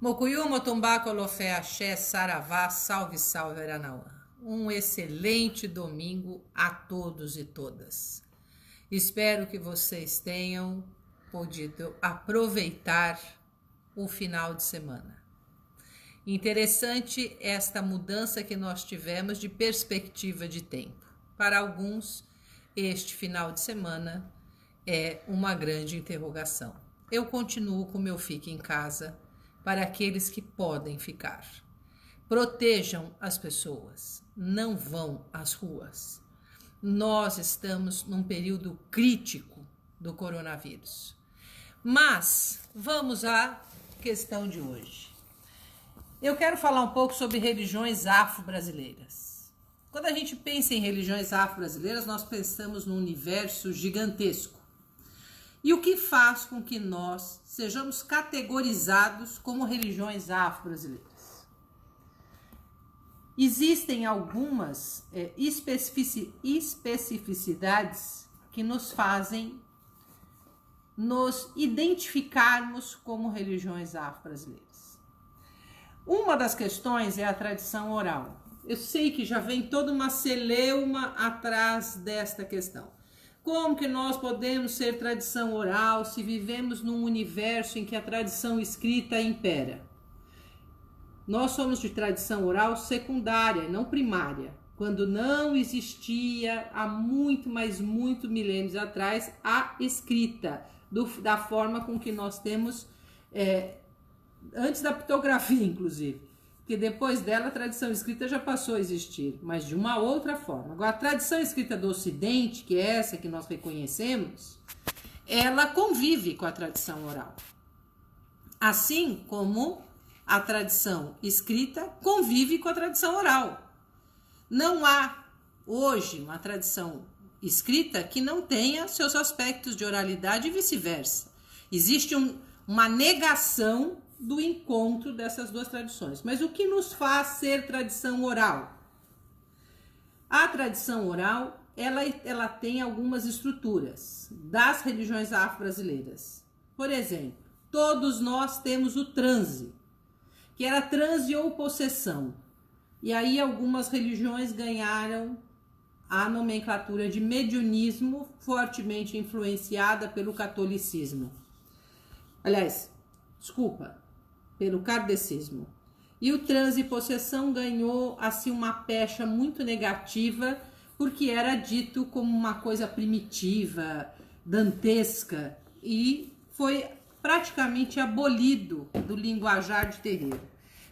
Mokuyu, Motumbá, Colofé, Axé, Saravá, salve, salve, Aranauã. Um excelente domingo a todos e todas. Espero que vocês tenham podido aproveitar o final de semana. Interessante esta mudança que nós tivemos de perspectiva de tempo. Para alguns, este final de semana é uma grande interrogação. Eu continuo com o meu fique em casa para aqueles que podem ficar. Protejam as pessoas, não vão às ruas. Nós estamos num período crítico do coronavírus. Mas vamos à questão de hoje. Eu quero falar um pouco sobre religiões afro-brasileiras. Quando a gente pensa em religiões afro-brasileiras, nós pensamos num universo gigantesco. E o que faz com que nós sejamos categorizados como religiões afro-brasileiras? Existem algumas especificidades que nos fazem nos identificarmos como religiões afro-brasileiras. Uma das questões é a tradição oral. Eu sei que já vem toda uma celeuma atrás desta questão. Como que nós podemos ser tradição oral se vivemos num universo em que a tradição escrita impera? Nós somos de tradição oral secundária, não primária. Quando não existia há muito, mas muito milênios atrás, a escrita, da forma com que nós temos, antes da pictografia, inclusive. Porque depois dela a tradição escrita já passou a existir, mas de uma outra forma. Agora, a tradição escrita do Ocidente, que é essa que nós reconhecemos, ela convive com a tradição oral. Assim como a tradição escrita convive com a tradição oral. Não há hoje uma tradição escrita que não tenha seus aspectos de oralidade e vice-versa. Existe uma negação do encontro dessas duas tradições. Mas o que nos faz ser tradição oral? A tradição oral, ela tem algumas estruturas das religiões afro-brasileiras. Por exemplo, todos nós temos o transe, que era transe ou possessão. E aí algumas religiões ganharam a nomenclatura de mediunismo, fortemente influenciada pelo catolicismo. Aliás, pelo kardecismo. E o transe e possessão ganhou assim uma pecha muito negativa, porque era dito como uma coisa primitiva, dantesca, e foi praticamente abolido do linguajar de terreiro.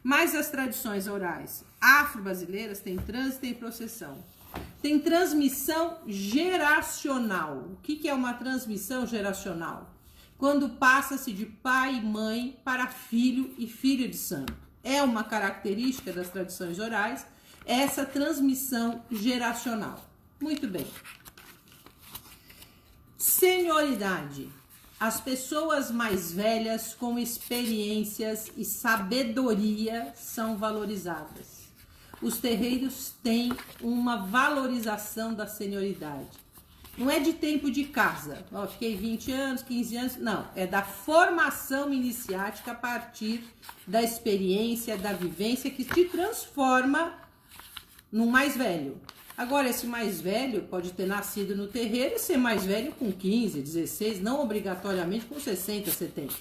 Mas as tradições orais afro-brasileiras têm transe e têm possessão. Tem transmissão geracional. O que é uma transmissão geracional? Quando passa-se de pai e mãe para filho e filho de santo. É uma característica das tradições orais, essa transmissão geracional. Muito bem. Senioridade. As pessoas mais velhas com experiências e sabedoria são valorizadas. Os terreiros têm uma valorização da senioridade. Não é de tempo de casa, fiquei 20 anos, 15 anos, não. É da formação iniciática a partir da experiência, da vivência que te transforma num mais velho. Agora, esse mais velho pode ter nascido no terreiro e ser mais velho com 15, 16, não obrigatoriamente com 60, 70.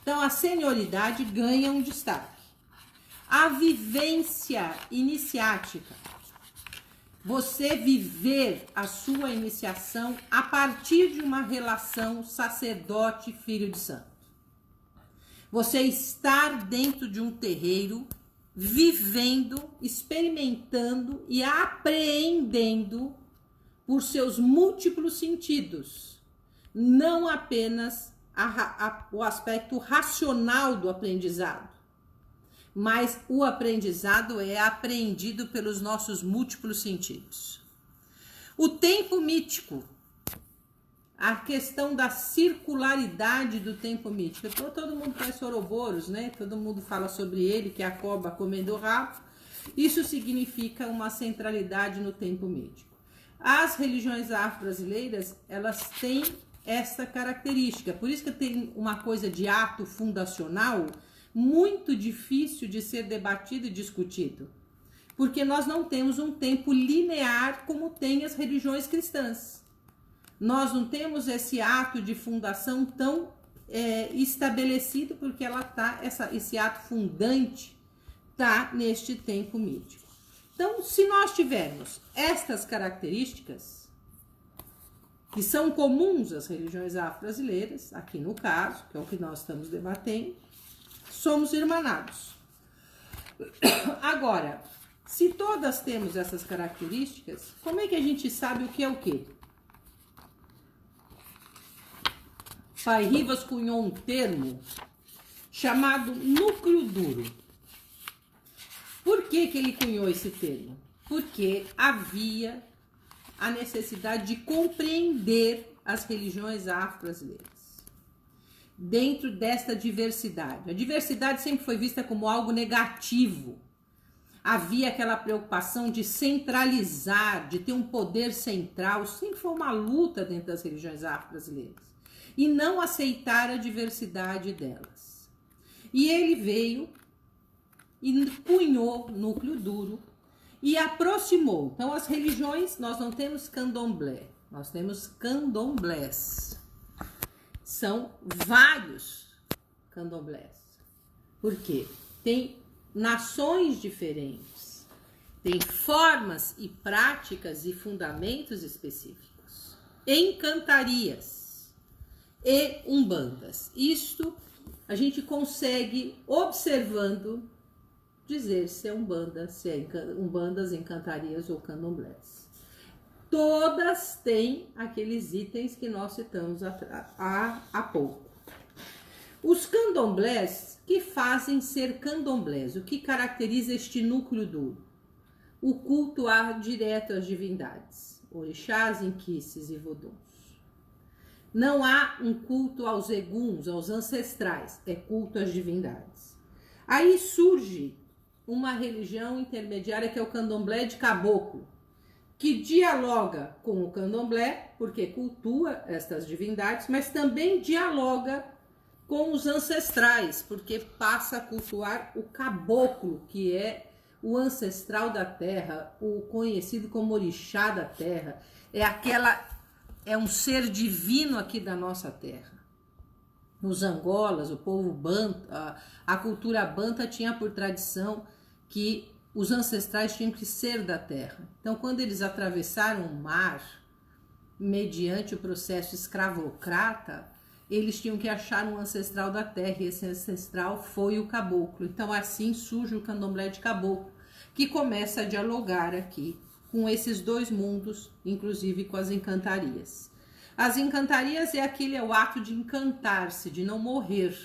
Então, a senioridade ganha um destaque. A vivência iniciática. Você viver a sua iniciação a partir de uma relação sacerdote-filho de santo. Você estar dentro de um terreiro, vivendo, experimentando e apreendendo por seus múltiplos sentidos. Não apenas o aspecto racional do aprendizado, mas o aprendizado é apreendido pelos nossos múltiplos sentidos. O tempo mítico, a questão da circularidade do tempo mítico. Todo mundo conhece Ouroboros, né? Todo mundo fala sobre ele, que é a cobra comendo o rabo. Isso significa uma centralidade no tempo mítico. As religiões afro-brasileiras, elas têm essa característica. Por isso que tem uma coisa de ato fundacional muito difícil de ser debatido e discutido, porque nós não temos um tempo linear como tem as religiões cristãs. Nós não temos esse ato de fundação tão estabelecido, porque esse ato fundante está neste tempo mítico. Então, se nós tivermos estas características, que são comuns às religiões afro-brasileiras, aqui no caso, que é o que nós estamos debatendo, somos irmanados. Agora, se todas temos essas características, como é que a gente sabe o que é o quê? Pai Rivas cunhou um termo chamado núcleo duro. Por que ele cunhou esse termo? Porque havia a necessidade de compreender as religiões afro-brasileiras dentro desta diversidade. A diversidade sempre foi vista como algo negativo. Havia aquela preocupação de centralizar, de ter um poder central. Sempre foi uma luta dentro das religiões afro-brasileiras. E não aceitar a diversidade delas. E ele veio e cunhou núcleo duro e aproximou. Então, as religiões, nós não temos candomblé, nós temos candomblés. São vários candomblés. Por quê? Tem nações diferentes, tem formas e práticas e fundamentos específicos, encantarias e umbandas. Isto a gente consegue, observando, dizer se é umbanda, se é umbandas, encantarias ou candomblés. Todas têm aqueles itens que nós citamos há pouco. Os candomblés que fazem ser candomblés, o que caracteriza este núcleo duro? O culto direto às divindades, orixás, inquices e voduns. Não há um culto aos eguns, aos ancestrais, é culto às divindades. Aí surge uma religião intermediária que é o candomblé de caboclo, que dialoga com o candomblé, porque cultua estas divindades, mas também dialoga com os ancestrais, porque passa a cultuar o caboclo, que é o ancestral da terra, o conhecido como orixá da terra, é um ser divino aqui da nossa terra. Nos Angolas, o povo Banta, a cultura Banta tinha por tradição que os ancestrais tinham que ser da terra. Então, quando eles atravessaram o mar, mediante o processo escravocrata, eles tinham que achar um ancestral da terra, e esse ancestral foi o caboclo. Então, assim surge o candomblé de caboclo, que começa a dialogar aqui com esses dois mundos, inclusive com as encantarias. As encantarias é o ato de encantar-se, de não morrer.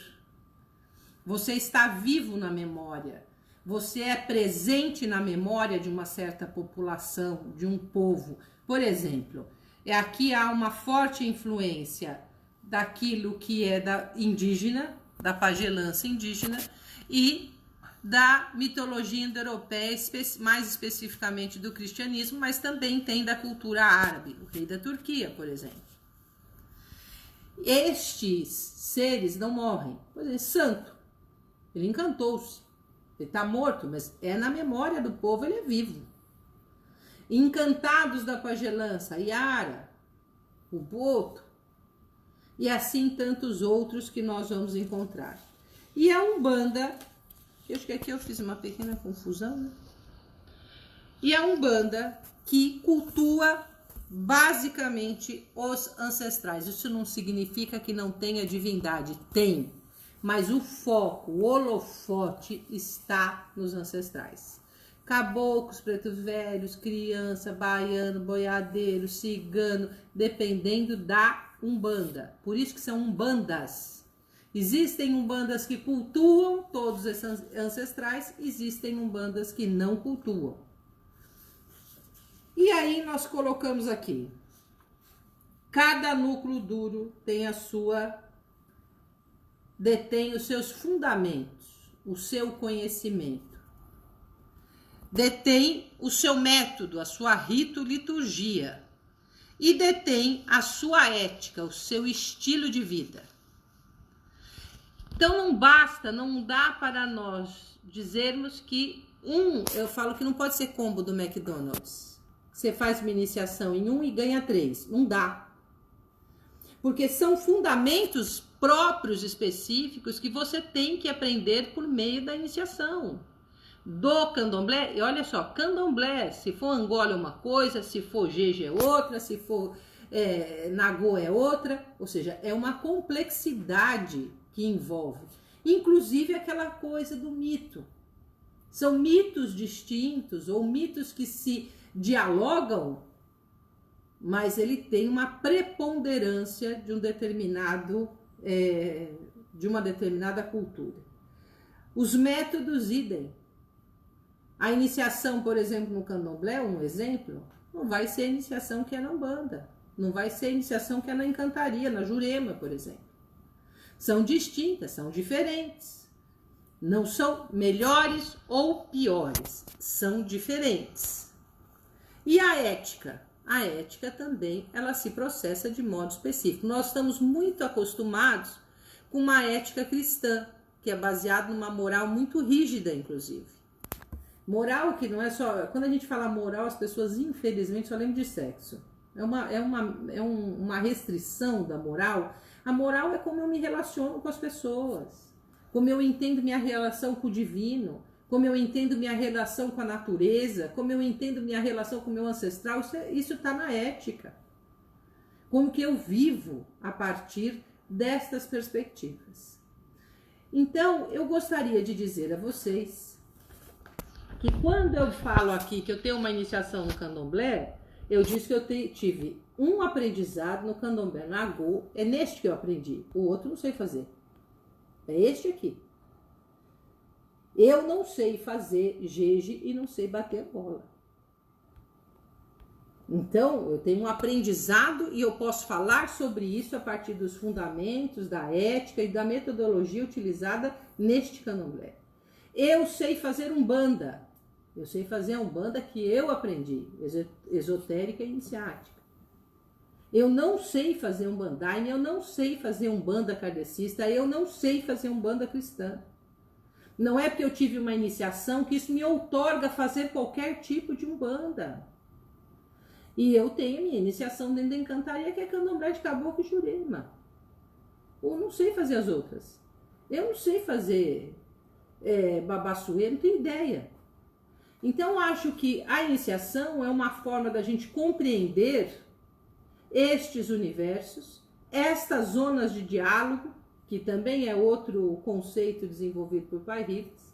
Você está vivo na memória. Você é presente na memória de uma certa população, de um povo. Por exemplo, aqui há uma forte influência daquilo que é da indígena, da pagelança indígena, e da mitologia indo-europeia, mais especificamente do cristianismo, mas também tem da cultura árabe, o rei da Turquia, por exemplo. Estes seres não morrem. Por exemplo, santo, ele encantou-se. Ele está morto, mas é na memória do povo, ele é vivo. Encantados da pagelança, Iara, o Boto, e assim tantos outros que nós vamos encontrar. E a Umbanda, eu acho que aqui eu fiz uma pequena confusão, né? E a Umbanda que cultua basicamente os ancestrais. Isso não significa que não tenha divindade, tem. Mas o foco, o holofote está nos ancestrais. Caboclos, pretos velhos, criança, baiano, boiadeiro, cigano, dependendo da Umbanda. Por isso que são umbandas. Existem umbandas que cultuam todos esses ancestrais, existem umbandas que não cultuam. E aí nós colocamos aqui, cada núcleo duro tem detém os seus fundamentos, o seu conhecimento, detém o seu método, a sua rito-liturgia e detém a sua ética, o seu estilo de vida. Então não basta, não dá para nós dizermos que eu falo que não pode ser combo do McDonald's. Você faz uma iniciação em 1 e ganha 3. Não dá. Porque são fundamentos próprios, específicos, que você tem que aprender por meio da iniciação. Do candomblé, e olha só, candomblé, se for Angola é uma coisa, se for Jeje é outra, se for Nagô é outra, ou seja, é uma complexidade que envolve, inclusive aquela coisa do mito. São mitos distintos ou mitos que se dialogam, mas ele tem uma preponderância de de uma determinada cultura. Os métodos idem. A iniciação, por exemplo, no candomblé, um exemplo, não vai ser a iniciação que é na Umbanda, não vai ser a iniciação que é na encantaria, na Jurema, por exemplo. São distintas, são diferentes. Não são melhores ou piores, são diferentes. E a ética? A ética também, ela se processa de modo específico. Nós estamos muito acostumados com uma ética cristã, que é baseada numa moral muito rígida, inclusive. Moral que não é só... Quando a gente fala moral, as pessoas, infelizmente, só lembram de sexo. É uma restrição da moral. A moral é como eu me relaciono com as pessoas, como eu entendo minha relação com o divino, como eu entendo minha relação com a natureza, como eu entendo minha relação com o meu ancestral. Isso está na ética. Como que eu vivo a partir destas perspectivas. Então, eu gostaria de dizer a vocês que quando eu falo aqui que eu tenho uma iniciação no candomblé, eu disse que eu tive um aprendizado no candomblé Nagô, é neste que eu aprendi, o outro não sei fazer. É este aqui. Eu não sei fazer jeje e não sei bater bola. Então, eu tenho um aprendizado e eu posso falar sobre isso a partir dos fundamentos, da ética e da metodologia utilizada neste candomblé. Eu sei fazer umbanda. Eu sei fazer a umbanda que eu aprendi, esotérica e iniciática. Eu não sei fazer umbandaime, eu não sei fazer umbanda kardecista, eu não sei fazer umbanda cristã. Não é porque eu tive uma iniciação que isso me outorga fazer qualquer tipo de umbanda. E eu tenho minha iniciação dentro da encantaria, que é candomblé de caboclo e jurema. Eu não sei fazer as outras. Eu não sei fazer babassuê, não tenho ideia. Então, acho que a iniciação é uma forma da gente compreender estes universos, estas zonas de diálogo, que também é outro conceito desenvolvido por Pai Rivas,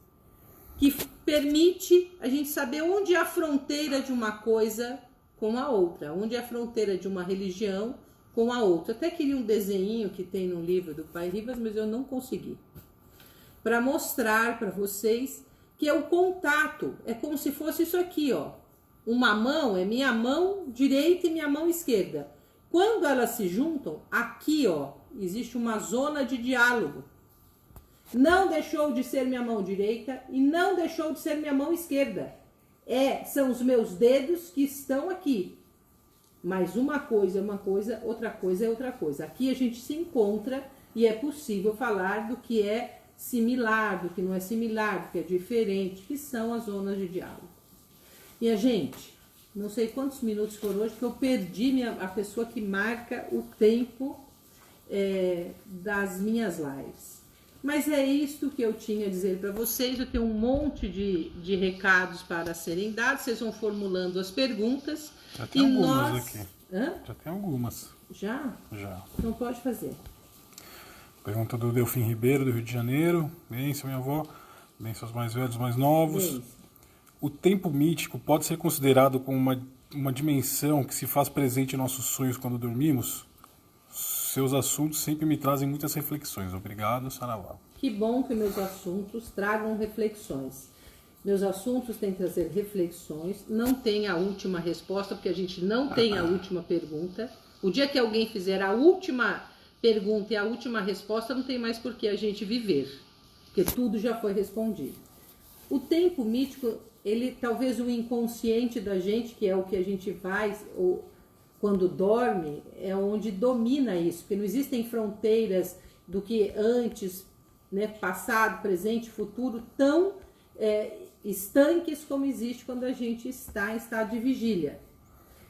que permite a gente saber onde é a fronteira de uma coisa com a outra, onde é a fronteira de uma religião com a outra. Até queria um desenho que tem no livro do Pai Rivas, mas eu não consegui. Para mostrar para vocês que é o contato, é como se fosse isso aqui, ó. Uma mão é minha mão direita e minha mão esquerda. Quando elas se juntam, aqui, ó, existe uma zona de diálogo. Não deixou de ser minha mão direita e não deixou de ser minha mão esquerda. São os meus dedos que estão aqui. Mas uma coisa é uma coisa, outra coisa é outra coisa. Aqui a gente se encontra e é possível falar do que é similar, do que não é similar, do que é diferente, que são as zonas de diálogo. E a gente, não sei quantos minutos foram hoje, que eu perdi a pessoa que marca o tempo das minhas lives. Mas é isto que eu tinha a dizer para vocês. Eu tenho um monte de recados para serem dados, vocês vão formulando as perguntas. Já tem algumas aqui. Hã? Já tem algumas. Já? Já. Então pode fazer. Pergunta do Delfim Ribeiro, do Rio de Janeiro. Benção, minha avó. Benção aos mais velhos, mais novos. Benção. O tempo mítico pode ser considerado como uma dimensão que se faz presente em nossos sonhos quando dormimos? Seus assuntos sempre me trazem muitas reflexões. Obrigado, Saravá. Que bom que meus assuntos tragam reflexões. Meus assuntos têm que trazer reflexões. Não tem a última resposta, porque a gente não tem a última pergunta. O dia que alguém fizer a última pergunta e a última resposta, não tem mais por que a gente viver, porque tudo já foi respondido. O tempo mítico, ele talvez o inconsciente da gente, que é o que a gente faz ou quando dorme, é onde domina isso, porque não existem fronteiras do que antes né, passado, presente, futuro, tão estanques como existe quando a gente está em estado de vigília.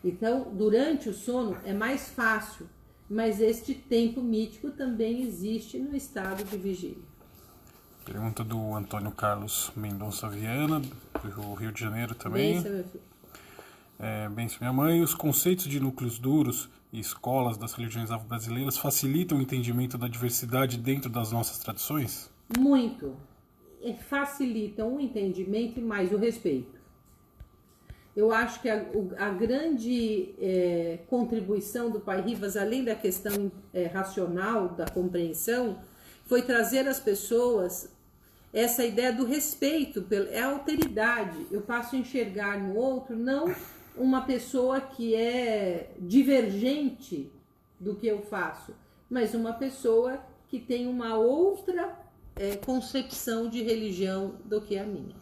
Então, durante o sono é mais fácil, mas este tempo mítico também existe no estado de vigília. Pergunta do Antônio Carlos Mendonça Viana, do Rio de Janeiro também. Benção, meu filho. Benção, minha mãe. Os conceitos de núcleos duros e escolas das religiões afro-brasileiras facilitam o entendimento da diversidade dentro das nossas tradições? Muito. Facilitam o entendimento e mais o respeito. Eu acho que a grande contribuição do Pai Rivas, além da questão racional, da compreensão, foi trazer às pessoas essa ideia do respeito, é a alteridade. Eu passo a enxergar no outro não uma pessoa que é divergente do que eu faço, mas uma pessoa que tem uma outra concepção de religião do que a minha.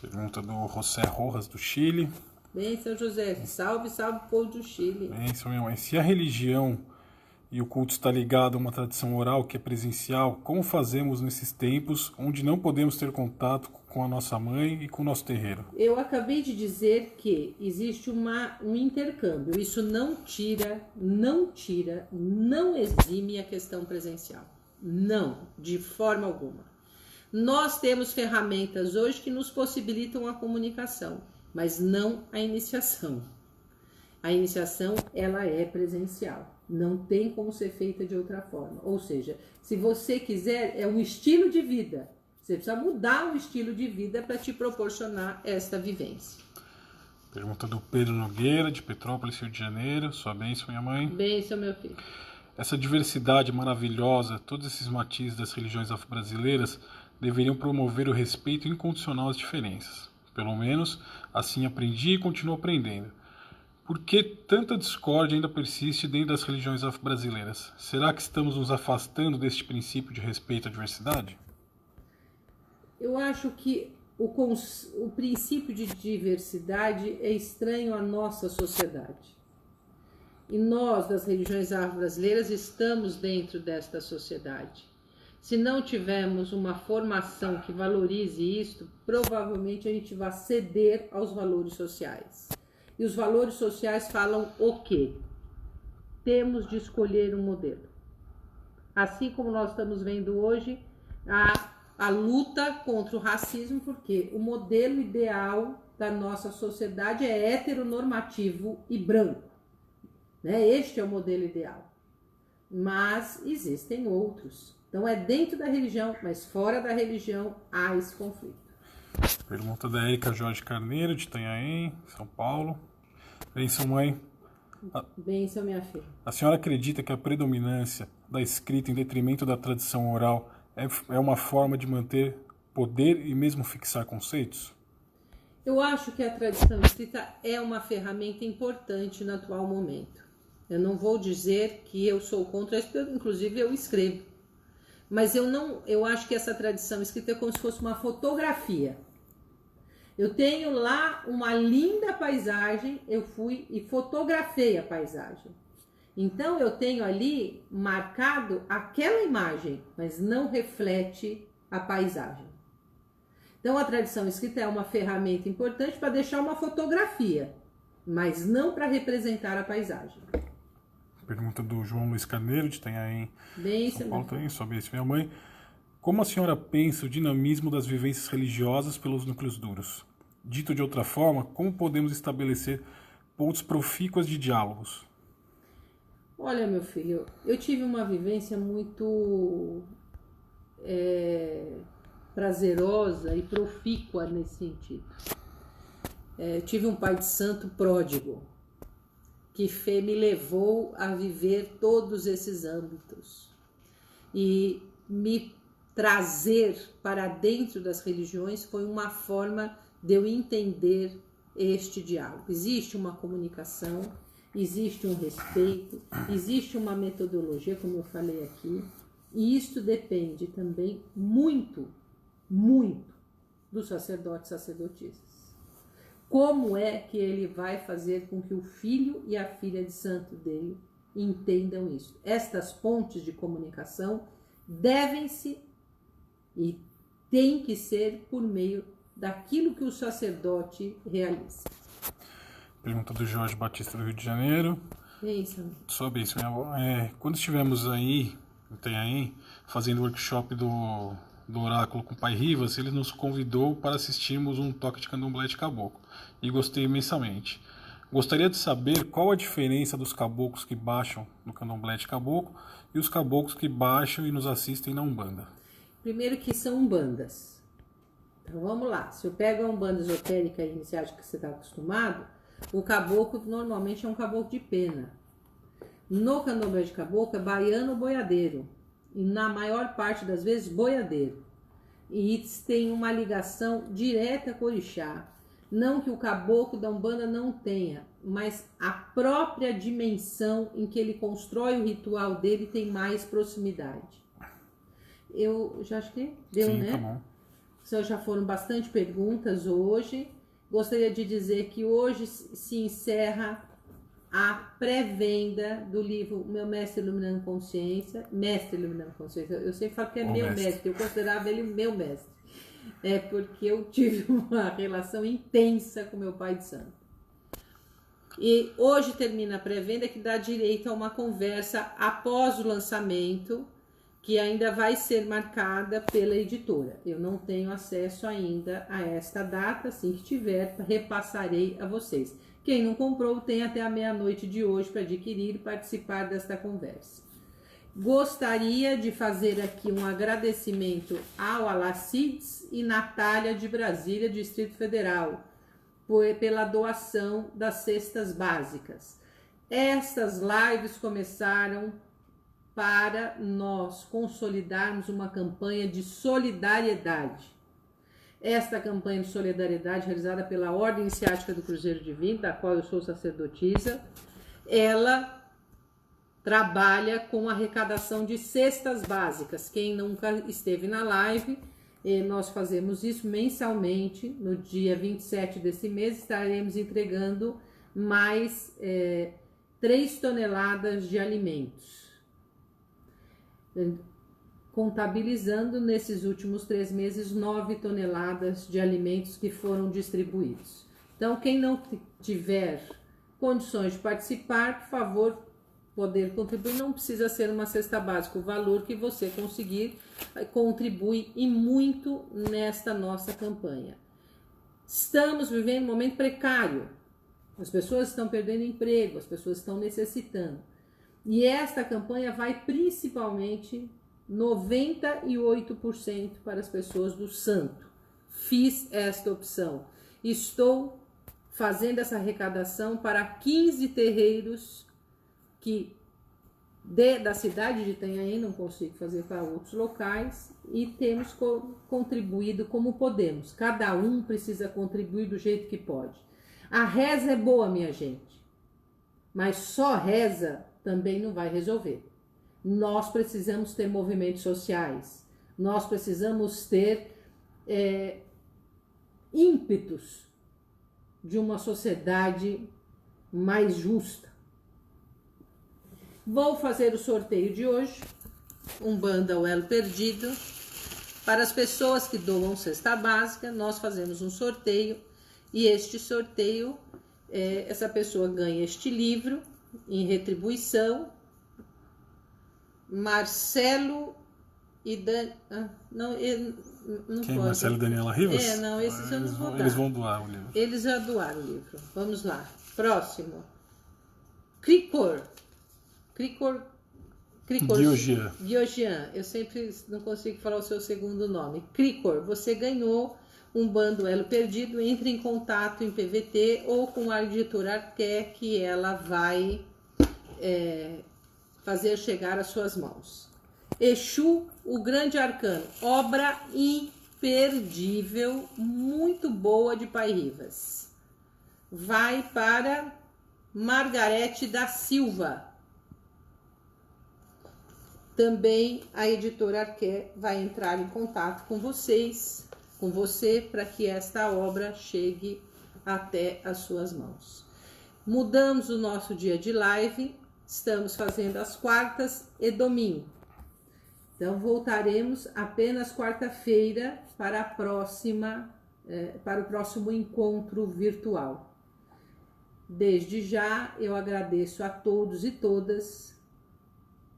Pergunta do José Rojas, do Chile. Bem, São José, salve, salve, povo do Chile. Bem, minha mãe. Se a religião e o culto está ligado a uma tradição oral que é presencial, como fazemos nesses tempos onde não podemos ter contato com a nossa mãe e com o nosso terreiro? Eu acabei de dizer que existe um intercâmbio. Isso não exime a questão presencial. Não, de forma alguma. Nós temos ferramentas hoje que nos possibilitam a comunicação, mas não a iniciação. A iniciação, ela é presencial. Não tem como ser feita de outra forma. Ou seja, se você quiser, é um estilo de vida. Você precisa mudar o estilo de vida para te proporcionar esta vivência. Pergunta do Pedro Nogueira, de Petrópolis, Rio de Janeiro. Sua bênção, minha mãe. Bênção, meu filho. Essa diversidade maravilhosa, todos esses matizes das religiões afro-brasileiras deveriam promover o respeito incondicional às diferenças. Pelo menos, assim aprendi e continuo aprendendo. Por que tanta discórdia ainda persiste dentro das religiões afro-brasileiras? Será que estamos nos afastando deste princípio de respeito à diversidade? Eu acho que o princípio de diversidade é estranho à nossa sociedade. E nós, das religiões afro-brasileiras, estamos dentro desta sociedade. Se não tivermos uma formação que valorize isto, provavelmente a gente vai ceder aos valores sociais. E os valores sociais falam o quê? Temos de escolher um modelo. Assim como nós estamos vendo hoje a luta contra o racismo, porque o modelo ideal da nossa sociedade é heteronormativo e branco. Né? Este é o modelo ideal. Mas existem outros. Então é dentro da religião, mas fora da religião há esse conflito. Pergunta da Érica Jorge Carneiro, de Itanhaém, São Paulo. Bênção, mãe. Bênção, minha filha. A senhora acredita que a predominância da escrita em detrimento da tradição oral é uma forma de manter poder e mesmo fixar conceitos? Eu acho que a tradição escrita é uma ferramenta importante no atual momento. Eu não vou dizer que eu sou contra isso, inclusive eu escrevo. Mas eu acho que essa tradição escrita é como se fosse uma fotografia. Eu tenho lá uma linda paisagem, eu fui e fotografei a paisagem. Então eu tenho ali marcado aquela imagem, mas não reflete a paisagem. Então a tradição escrita é uma ferramenta importante para deixar uma fotografia, mas não para representar a paisagem. Pergunta do João Luiz Carneiro, de Itanhaém, São Paulo também, sobre isso, minha mãe. Como a senhora pensa o dinamismo das vivências religiosas pelos núcleos duros? Dito de outra forma, como podemos estabelecer pontos profícuos de diálogos? Olha, meu filho, eu tive uma vivência muito prazerosa e profícua nesse sentido. Tive um pai de santo pródigo, que me levou a viver todos esses âmbitos e me trazer para dentro das religiões foi uma forma de eu entender este diálogo. Existe uma comunicação, existe um respeito, existe uma metodologia, como eu falei aqui, e isto depende também muito, muito do sacerdote e sacerdotisa. Como é que ele vai fazer com que o filho e a filha de santo dele entendam isso? Estas pontes de comunicação devem-se E tem que ser por meio daquilo que o sacerdote realiza. Pergunta do Jorge Batista do Rio de Janeiro. É isso. Sobre isso, minha avó. Quando estivemos aí, fazendo o workshop do oráculo com o Pai Rivas, ele nos convidou para assistirmos um toque de candomblé de caboclo. E gostei imensamente. Gostaria de saber qual a diferença dos caboclos que baixam no candomblé de caboclo e os caboclos que baixam e nos assistem na Umbanda. Primeiro que são umbandas. Então vamos lá. Se eu pego a Umbanda esotérica iniciática que você está acostumado, o caboclo normalmente é um caboclo de pena. No candomblé de caboclo é baiano ou boiadeiro. E na maior parte das vezes boiadeiro. E tem uma ligação direta com o orixá. Não que o caboclo da Umbanda não tenha, mas a própria dimensão em que ele constrói o ritual dele tem mais proximidade. Eu já acho que deu, Sim, né? tá bom. Então, já foram bastante perguntas hoje. Gostaria de dizer que hoje se encerra a pré-venda do livro Meu Mestre Iluminando Consciência. Mestre Iluminando Consciência. Eu sempre falo que é meu mestre. Eu considerava ele meu mestre. É porque eu tive uma relação intensa com meu pai de santo. E hoje termina a pré-venda, que dá direito a uma conversa após o lançamento, que ainda vai ser marcada pela editora. Eu não tenho acesso ainda a esta data. Assim que tiver, repassarei a vocês. Quem não comprou tem até a meia-noite de hoje para adquirir e participar desta conversa. Gostaria de fazer aqui um agradecimento ao Alacides e Natália de Brasília, Distrito Federal, pela doação das cestas básicas. Estas lives começaram para nós consolidarmos uma campanha de solidariedade. Esta campanha de solidariedade, realizada pela Ordem Iniciática do Cruzeiro Divino, da qual eu sou sacerdotisa, ela trabalha com arrecadação de cestas básicas. Quem nunca esteve na live, nós fazemos isso mensalmente. No dia 27 desse mês estaremos entregando mais 3 toneladas de alimentos, contabilizando nesses últimos 3 meses 9 toneladas de alimentos que foram distribuídos. Então, quem não tiver condições de participar, por favor, poder contribuir. Não precisa ser uma cesta básica, o valor que você conseguir contribui e muito nesta nossa campanha. Estamos vivendo um momento precário, as pessoas estão perdendo emprego, as pessoas estão necessitando. E esta campanha vai principalmente 98% para as pessoas do santo. Fiz esta opção. Estou fazendo essa arrecadação para 15 terreiros da cidade de Itanhaém, não consigo fazer para outros locais, e temos contribuído como podemos. Cada um precisa contribuir do jeito que pode. A reza é boa, minha gente, mas só reza também não vai resolver. Nós precisamos ter movimentos sociais, nós precisamos ter ímpetos de uma sociedade mais justa. Vou fazer o sorteio de hoje, Umbanda o Elo Perdido. Para as pessoas que doam cesta básica, nós fazemos um sorteio, e este sorteio, essa pessoa ganha este livro em retribuição. Marcelo e não Quem? pode. Marcelo e Daniela Rivas? Não, esses eu não vou dar. Eles vão doar o livro. Eles já doaram o livro. Vamos lá. Próximo. Cricor. Diogian. Eu sempre não consigo falar o seu segundo nome. Cricor, você ganhou um bando Elo Perdido. Entre em contato em PVT ou com a editora Arqué, que ela vai fazer chegar às suas mãos. Exu, o Grande Arcano, obra imperdível, muito boa de Pai Rivas. Vai para Margarete da Silva. Também a editora Arqué vai entrar em contato com você, para que esta obra chegue até as suas mãos. Mudamos o nosso dia de live. Estamos fazendo às quartas e domingo. Então voltaremos apenas quarta-feira para o próximo encontro virtual. Desde já eu agradeço a todos e todas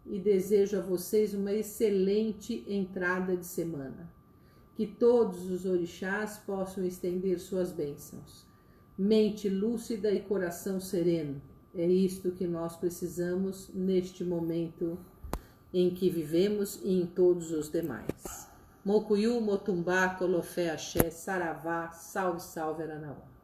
e desejo a vocês uma excelente entrada de semana. Que todos os orixás possam estender suas bênçãos. Mente lúcida e coração sereno. É isto que nós precisamos neste momento em que vivemos e em todos os demais. Mokuyu, Motumbá, Colofé, Axé, Saravá, salve, salve, Aranauá.